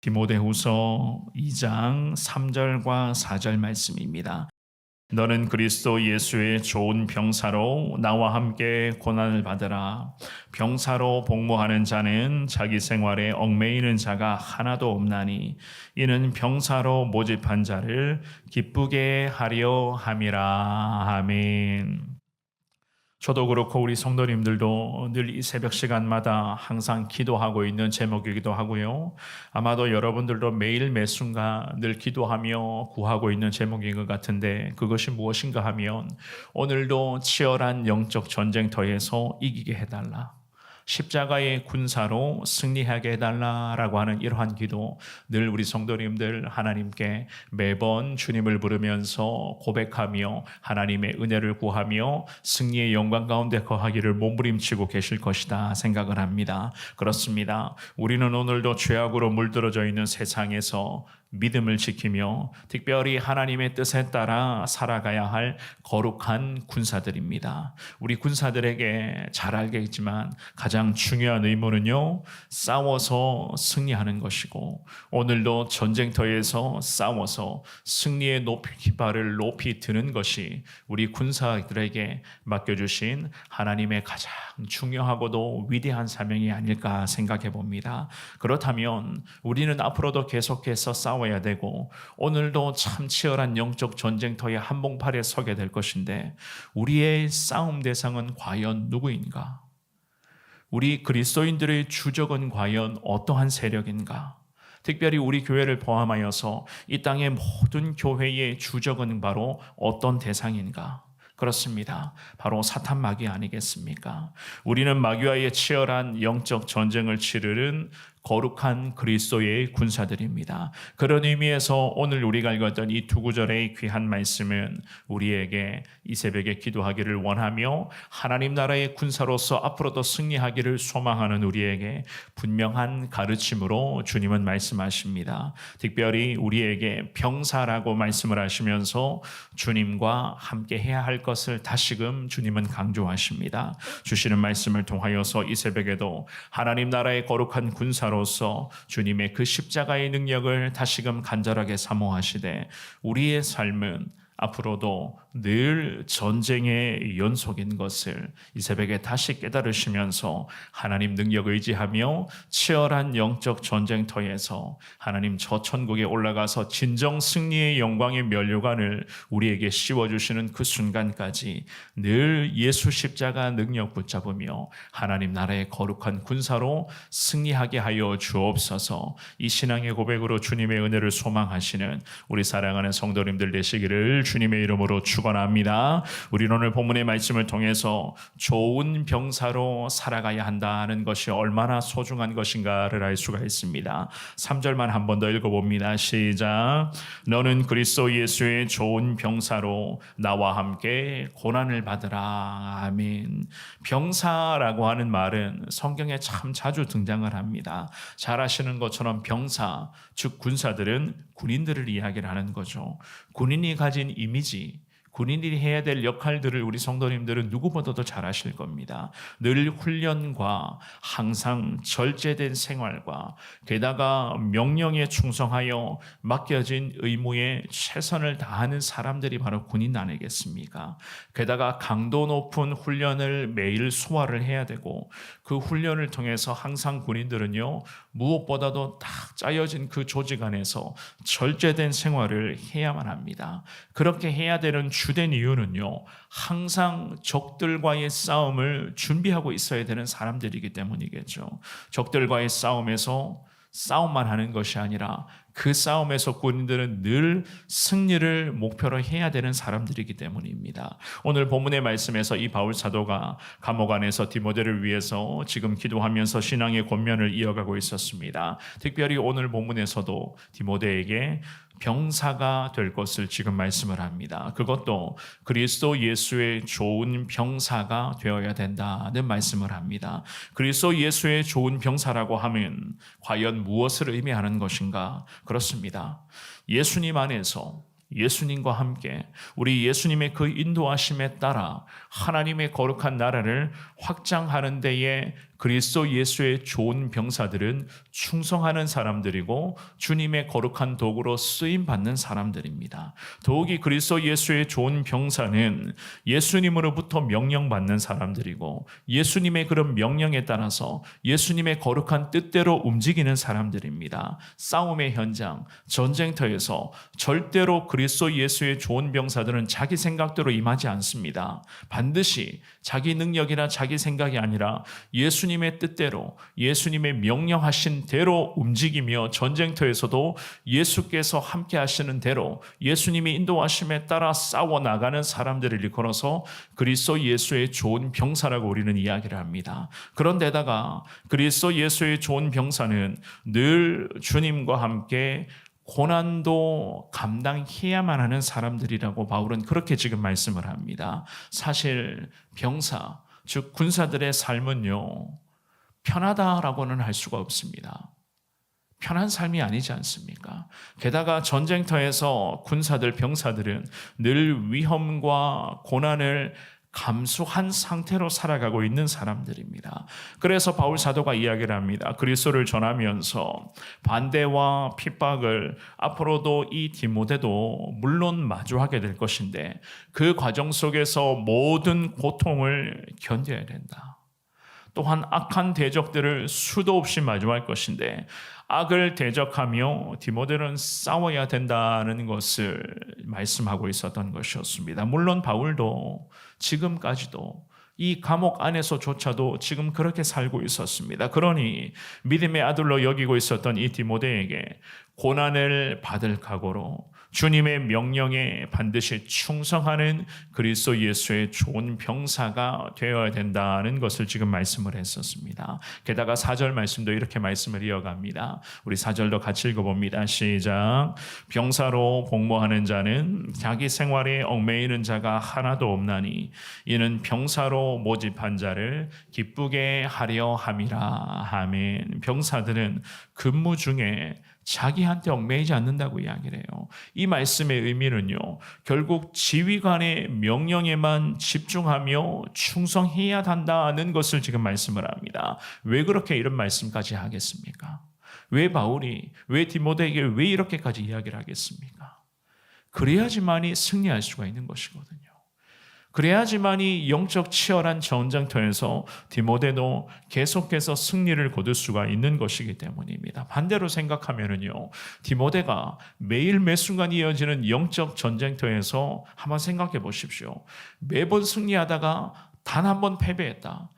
디모데후서 2장 3절과 4절 말씀입니다. 너는 그리스도 예수의 좋은 병사로 나와 함께 고난을 받으라. 병사로 복무하는 자는 자기 생활에 얽매이는 자가 하나도 없나니 이는 병사로 모집한 자를 기쁘게 하려 함이라. 아멘. 저도 그렇고 우리 성도님들도 늘 이 새벽 시간마다 항상 기도하고 있는 제목이기도 하고요. 아마도 여러분들도 매일 매 순간 늘 기도하며 구하고 있는 제목인 것 같은데, 그것이 무엇인가 하면 오늘도 치열한 영적 전쟁터에서 이기게 해달라, 십자가의 군사로 승리하게 해달라라고 하는 이러한 기도, 늘 우리 성도님들 하나님께 매번 주님을 부르면서 고백하며 하나님의 은혜를 구하며 승리의 영광 가운데 거하기를 몸부림치고 계실 것이다 생각을 합니다. 그렇습니다. 우리는 오늘도 죄악으로 물들어져 있는 세상에서 믿음을 지키며 특별히 하나님의 뜻에 따라 살아가야 할 거룩한 군사들입니다. 우리 군사들에게 잘 알겠지만 가장 중요한 의무는요, 싸워서 승리하는 것이고, 오늘도 전쟁터에서 싸워서 승리의 깃발을 높이 드는 것이 우리 군사들에게 맡겨주신 하나님의 가장 중요하고도 위대한 사명이 아닐까 생각해 봅니다. 그렇다면 우리는 앞으로도 계속해서 싸워야 되고, 오늘도 참 치열한 영적 전쟁터의 한복판에 서게 될 것인데, 우리의 싸움 대상은 과연 누구인가? 우리 그리스도인들의 주적은 과연 어떠한 세력인가? 특별히 우리 교회를 포함하여서 이 땅의 모든 교회의 주적은 바로 어떤 대상인가? 그렇습니다. 바로 사탄 마귀 아니겠습니까? 우리는 마귀와의 치열한 영적 전쟁을 치르는 거룩한 그리스도의 군사들입니다. 그런 의미에서 오늘 우리가 읽었던 이 두 구절의 귀한 말씀은 우리에게 이 새벽에 기도하기를 원하며 하나님 나라의 군사로서 앞으로도 승리하기를 소망하는 우리에게 분명한 가르침으로 주님은 말씀하십니다. 특별히 우리에게 병사라고 말씀을 하시면서 주님과 함께 해야 할 것을 다시금 주님은 강조하십니다. 주시는 말씀을 통하여서 이 새벽에도 하나님 나라의 거룩한 군사로서 주님의 그 십자가의 능력을 다시금 간절하게 사모하시되, 우리의 삶은 앞으로도 늘 전쟁의 연속인 것을 이 새벽에 다시 깨달으시면서 하나님 능력 의지하며 치열한 영적 전쟁터에서 하나님 저 천국에 올라가서 진정 승리의 영광의 면류관을 우리에게 씌워주시는 그 순간까지 늘 예수 십자가 능력 붙잡으며 하나님 나라의 거룩한 군사로 승리하게 하여 주옵소서. 이 신앙의 고백으로 주님의 은혜를 소망하시는 우리 사랑하는 성도님들 되시기를 주님의 이름으로 축원합니다. 우리는 오늘 본문의 말씀을 통해서 좋은 병사로 살아가야 한다는 것이 얼마나 소중한 것인가를 알 수가 있습니다. 3절만 한 번 더 읽어봅니다. 시작. 너는 그리스도 예수의 좋은 병사로 나와 함께 고난을 받으라. 아멘. 병사라고 하는 말은 성경에 참 자주 등장을 합니다. 잘 아시는 것처럼 병사, 즉 군사들은 군인들을 이야기를 하는 거죠. 군인이 가진 이미지, 군인이 해야 될 역할들을 우리 성도님들은 누구보다도 잘 아실 겁니다. 늘 훈련과 항상 절제된 생활과 게다가 명령에 충성하여 맡겨진 의무에 최선을 다하는 사람들이 바로 군인 아니겠습니까? 게다가 강도 높은 훈련을 매일 소화를 해야 되고, 그 훈련을 통해서 항상 군인들은요, 무엇보다도 딱 짜여진 그 조직 안에서 절제된 생활을 해야만 합니다. 그렇게 해야 되는 주된 이유는요, 항상 적들과의 싸움을 준비하고 있어야 되는 사람들이기 때문이겠죠. 적들과의 싸움에서 싸움만 하는 것이 아니라 그 싸움에서 군인들은 늘 승리를 목표로 해야 되는 사람들이기 때문입니다. 오늘 본문의 말씀에서 이 바울 사도가 감옥 안에서 디모데를 위해서 지금 기도하면서 신앙의 권면을 이어가고 있었습니다. 특별히 오늘 본문에서도 디모데에게 병사가 될 것을 지금 말씀을 합니다. 그것도 그리스도 예수의 좋은 병사가 되어야 된다는 말씀을 합니다. 그리스도 예수의 좋은 병사라고 하면 과연 무엇을 의미하는 것인가? 그렇습니다. 예수님 안에서 예수님과 함께 우리 예수님의 그 인도하심에 따라 하나님의 거룩한 나라를 확장하는 데에 그리스도 예수의 좋은 병사들은 충성하는 사람들이고 주님의 거룩한 도구로 쓰임 받는 사람들입니다. 더욱이 그리스도 예수의 좋은 병사는 예수님으로부터 명령받는 사람들이고 예수님의 그런 명령에 따라서 예수님의 거룩한 뜻대로 움직이는 사람들입니다. 싸움의 현장, 전쟁터에서 절대로 그리스도 예수의 좋은 병사들은 자기 생각대로 임하지 않습니다. 반드시 자기 능력이나 자기 생각이 아니라 예수님의 뜻대로 예수님의 명령하신 대로 움직이며 전쟁터에서도 예수께서 함께 하시는 대로 예수님이 인도하심에 따라 싸워 나가는 사람들을 일컬어서 그리스도 예수의 좋은 병사라고 우리는 이야기를 합니다. 그런데다가 그리스도 예수의 좋은 병사는 늘 주님과 함께 고난도 감당해야만 하는 사람들이라고 바울은 그렇게 지금 말씀을 합니다. 사실 병사, 즉 군사들의 삶은요, 편하다라고는 할 수가 없습니다. 편한 삶이 아니지 않습니까? 게다가 전쟁터에서 군사들, 병사들은 늘 위험과 고난을 감수한 상태로 살아가고 있는 사람들입니다. 그래서 바울 사도가 이야기를 합니다. 그리스도를 전하면서 반대와 핍박을 앞으로도 이 디모데도 물론 마주하게 될 것인데 그 과정 속에서 모든 고통을 견뎌야 된다. 또한 악한 대적들을 수도 없이 마주할 것인데 악을 대적하며 디모데는 싸워야 된다는 것을 말씀하고 있었던 것이었습니다. 물론 바울도 지금까지도 이 감옥 안에서조차도 지금 그렇게 살고 있었습니다. 그러니 믿음의 아들로 여기고 있었던 이 디모데에게 고난을 받을 각오로 주님의 명령에 반드시 충성하는 그리스도 예수의 좋은 병사가 되어야 된다는 것을 지금 말씀을 했었습니다. 게다가 4절 말씀도 이렇게 말씀을 이어갑니다. 우리 4절도 같이 읽어봅니다. 시작. 병사로 복무하는 자는 자기 생활에 얽매이는 자가 하나도 없나니 이는 병사로 모집한 자를 기쁘게 하려 함이라. 아멘. 병사들은 근무 중에 자기한테 얽매이지 않는다고 이야기를 해요. 이 말씀의 의미는요, 결국 지휘관의 명령에만 집중하며 충성해야 한다는 것을 지금 말씀을 합니다. 왜 그렇게 이런 말씀까지 하겠습니까? 왜 바울이, 왜 디모데에게 왜 이렇게까지 이야기를 하겠습니까? 그래야지만이 승리할 수가 있는 것이거든요. 그래야지만이 영적 치열한 전쟁터에서 디모데도 계속해서 승리를 거둘 수가 있는 것이기 때문입니다. 반대로 생각하면은요, 디모데가 매일 매 순간 이어지는 영적 전쟁터에서 한번 생각해 보십시오. 매번 승리하다가 단 한 번 패배했다.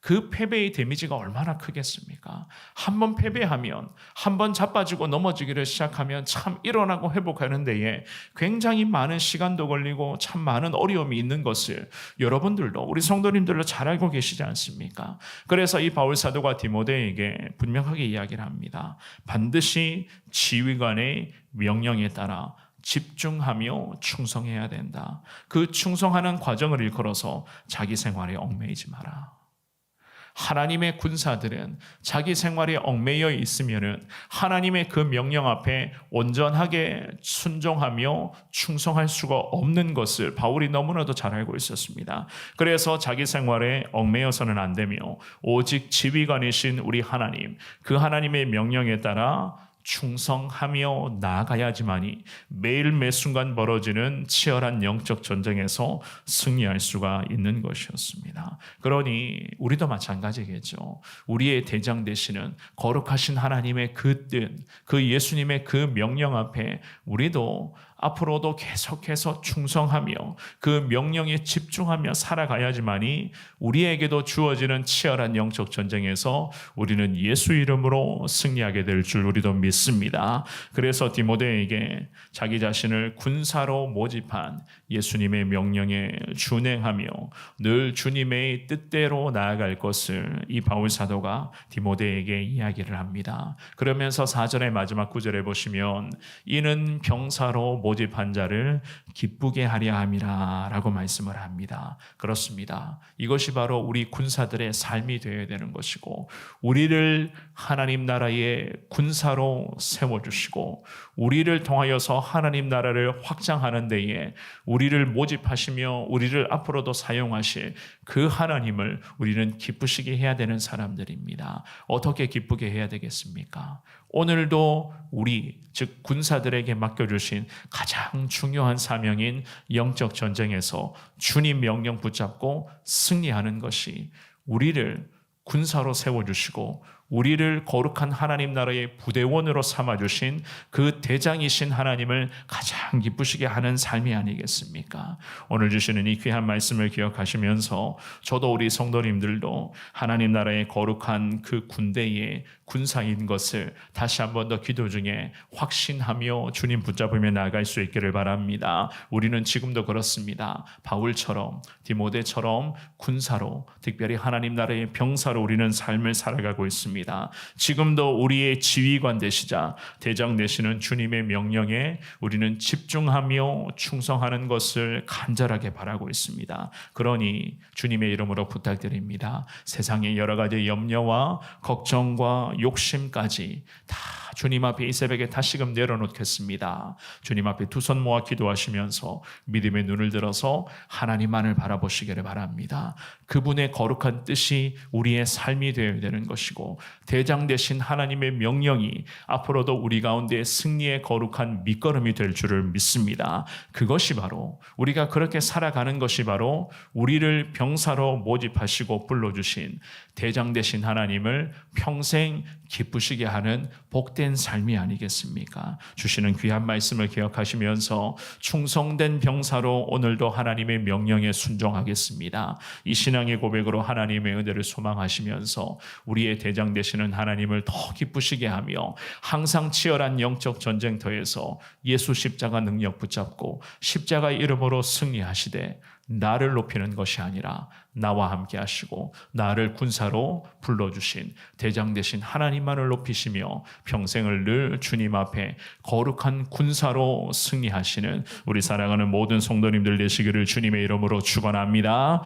그 패배의 데미지가 얼마나 크겠습니까? 한 번 패배하면, 한 번 자빠지고 넘어지기를 시작하면 참 일어나고 회복하는 데에 굉장히 많은 시간도 걸리고 참 많은 어려움이 있는 것을 여러분들도, 우리 성도님들도 잘 알고 계시지 않습니까? 그래서 이 바울 사도가 디모데에게 분명하게 이야기를 합니다. 반드시 지휘관의 명령에 따라 집중하며 충성해야 된다. 그 충성하는 과정을 일컬어서 자기 생활에 얽매이지 마라. 하나님의 군사들은 자기 생활에 얽매여 있으면은 하나님의 그 명령 앞에 온전하게 순종하며 충성할 수가 없는 것을 바울이 너무나도 잘 알고 있었습니다. 그래서 자기 생활에 얽매여서는 안 되며 오직 지휘관이신 우리 하나님, 그 하나님의 명령에 따라 충성하며 나아가야지만이 매일 매 순간 벌어지는 치열한 영적 전쟁에서 승리할 수가 있는 것이었습니다. 그러니 우리도 마찬가지겠죠. 우리의 대장 되시는 거룩하신 하나님의 그 뜻, 그 예수님의 그 명령 앞에 우리도 앞으로도 계속해서 충성하며 그 명령에 집중하며 살아가야지만이 우리에게도 주어지는 치열한 영적 전쟁에서 우리는 예수 이름으로 승리하게 될 줄 우리도 믿습니다. 그래서 디모데에게 자기 자신을 군사로 모집한 예수님의 명령에 준행하며 늘 주님의 뜻대로 나아갈 것을 이 바울 사도가 디모데에게 이야기를 합니다. 그러면서 4절의 마지막 구절에 보시면 이는 병사로 모집한 자를 기쁘게 하려 함이라 라고 말씀을 합니다. 그렇습니다. 이것이 바로 우리 군사들의 삶이 되어야 되는 것이고, 우리를 하나님 나라의 군사로 세워주시고 우리를 통하여서 하나님 나라를 확장하는 데에 우리를 모집하시며 우리를 앞으로도 사용하실 그 하나님을 우리는 기쁘시게 해야 되는 사람들입니다. 어떻게 기쁘게 해야 되겠습니까? 오늘도 우리, 즉 군사들에게 맡겨주신 가장 중요한 사명인 영적 전쟁에서 주님 명령 붙잡고 승리하는 것이, 우리를 군사로 세워주시고 우리를 거룩한 하나님 나라의 부대원으로 삼아주신 그 대장이신 하나님을 가장 기쁘시게 하는 삶이 아니겠습니까? 오늘 주시는 이 귀한 말씀을 기억하시면서 저도 우리 성도님들도 하나님 나라의 거룩한 그 군대의 군사인 것을 다시 한 번 더 기도 중에 확신하며 주님 붙잡으며 나아갈 수 있기를 바랍니다. 우리는 지금도 그렇습니다. 바울처럼, 디모데처럼 군사로, 특별히 하나님 나라의 병사로 우리는 삶을 살아가고 있습니다. 지금도 우리의 지휘관 되시자 대장 되시는 주님의 명령에 우리는 집중하며 충성하는 것을 간절하게 바라고 있습니다. 그러니 주님의 이름으로 부탁드립니다. 세상의 여러 가지 염려와 걱정과 욕심까지 다 주님 앞에 이 새벽에 다시금 내려놓겠습니다. 주님 앞에 두 손 모아 기도하시면서 믿음의 눈을 들어서 하나님만을 바라보시기를 바랍니다. 그분의 거룩한 뜻이 우리의 삶이 되어야 되는 것이고, 대장 되신 하나님의 명령이 앞으로도 우리 가운데 승리의 거룩한 밑거름이 될 줄을 믿습니다. 그것이 바로, 우리가 그렇게 살아가는 것이 바로 우리를 병사로 모집하시고 불러주신 대장 되신 하나님을 평생 기쁘시게 하는 복된 삶이 아니겠습니까? 주시는 귀한 말씀을 기억하시면서 충성된 병사로 오늘도 하나님의 명령에 순종하겠습니다. 이 신앙의 고백으로 하나님의 은혜를 소망하시면서 우리의 대장 되시는 하나님을 더 기쁘시게 하며 항상 치열한 영적 전쟁터에서 예수 십자가 능력 붙잡고 십자가 이름으로 승리하시되 나를 높이는 것이 아니라 나와 함께 하시고 나를 군사로 불러주신 대장 되신 하나님만을 높이시며 평생을 늘 주님 앞에 거룩한 군사로 승리하시는 우리 사랑하는 모든 성도님들 되시기를 주님의 이름으로 축원합니다.